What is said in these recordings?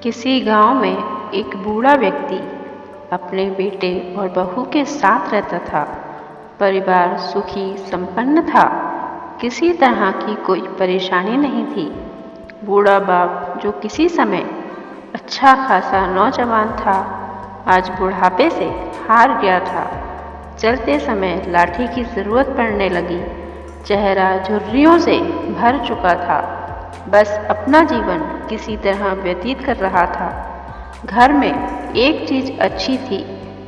किसी गांव में एक बूढ़ा व्यक्ति अपने बेटे और बहू के साथ रहता था। परिवार सुखी संपन्न था। किसी तरह की कोई परेशानी नहीं थी। बूढ़ा बाप जो किसी समय अच्छा खासा नौजवान था, आज बुढ़ापे से हार गया था। चलते समय लाठी की जरूरत पड़ने लगी। चेहरा झुर्रियों से भर चुका था। बस अपना जीवन किसी तरह व्यतीत कर रहा था। घर में एक चीज अच्छी थी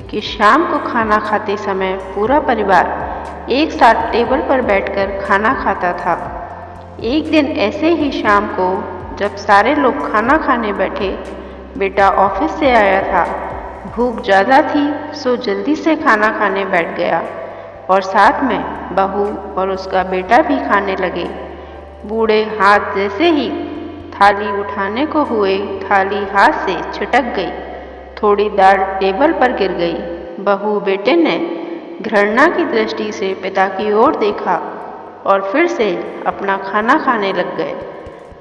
कि शाम को खाना खाते समय पूरा परिवार एक साथ टेबल पर बैठकर खाना खाता था। एक दिन ऐसे ही शाम को जब सारे लोग खाना खाने बैठे, बेटा ऑफिस से आया था। भूख ज़्यादा थी सो जल्दी से खाना खाने बैठ गया और साथ में बहू और उसका बेटा भी खाने लगे। बूढ़े हाथ जैसे ही थाली उठाने को हुए, थाली हाथ से छिटक गई। थोड़ी दाल टेबल पर गिर गई। बहू बेटे ने घृणा की दृष्टि से पिता की ओर देखा और फिर से अपना खाना खाने लग गए।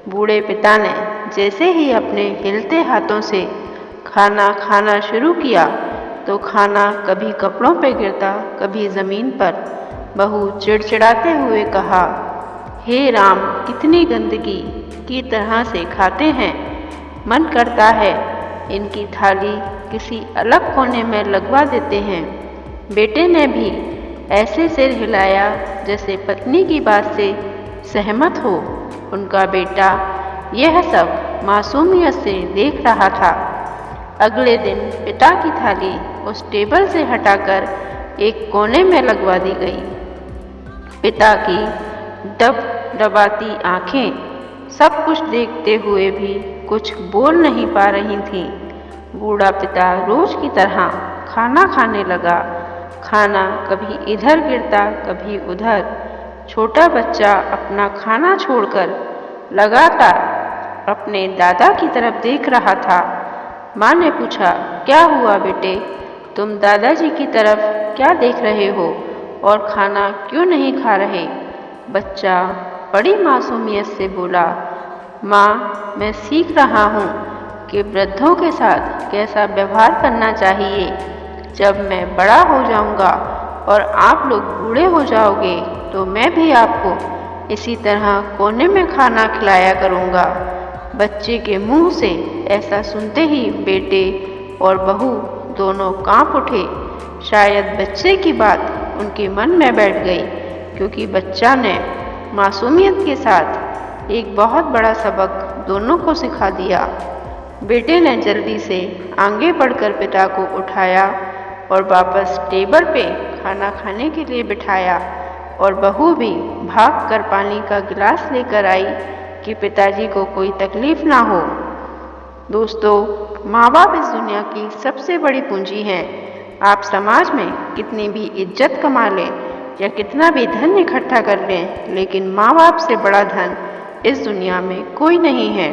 बूढ़े पिता ने जैसे ही अपने हिलते हाथों से खाना खाना शुरू किया तो खाना कभी कपड़ों पर गिरता, कभी ज़मीन पर। बहू चिड़चिड़ाते हुए कहा, हे राम, कितनी गंदगी की तरह से खाते हैं। मन करता है इनकी थाली किसी अलग कोने में लगवा देते हैं। बेटे ने भी ऐसे सिर हिलाया जैसे पत्नी की बात से सहमत हो। उनका बेटा यह सब मासूमियत से देख रहा था। अगले दिन पिता की थाली उस टेबल से हटाकर एक कोने में लगवा दी गई। पिता की डबडबाती आंखें सब कुछ देखते हुए भी कुछ बोल नहीं पा रही थीं। बूढ़ा पिता रोज की तरह खाना खाने लगा। खाना कभी इधर गिरता, कभी उधर। छोटा बच्चा अपना खाना छोड़कर लगातार अपने दादा की तरफ देख रहा था। माँ ने पूछा, क्या हुआ बेटे, तुम दादाजी की तरफ क्या देख रहे हो और खाना क्यों नहीं खा रहे? बच्चा बड़ी मासूमियत से बोला, माँ, मैं सीख रहा हूँ कि वृद्धों के साथ कैसा व्यवहार करना चाहिए। जब मैं बड़ा हो जाऊँगा और आप लोग बूढ़े हो जाओगे तो मैं भी आपको इसी तरह कोने में खाना खिलाया करूँगा। बच्चे के मुंह से ऐसा सुनते ही बेटे और बहू दोनों कांप उठे। शायद बच्चे की बात उनके मन में बैठ गई, क्योंकि बच्चा ने मासूमियत के साथ एक बहुत बड़ा सबक दोनों को सिखा दिया। बेटे ने जल्दी से आगे बढ़कर पिता को उठाया और वापस टेबल पे खाना खाने के लिए बिठाया, और बहू भी भागकर पानी का गिलास लेकर आई कि पिताजी को कोई तकलीफ ना हो। दोस्तों, माँ बाप इस दुनिया की सबसे बड़ी पूंजी हैं। आप समाज में कितनी भी इज्जत कमा लें या कितना भी धन इकट्ठा कर लें, लेकिन माँ बाप से बड़ा धन इस दुनिया में कोई नहीं है।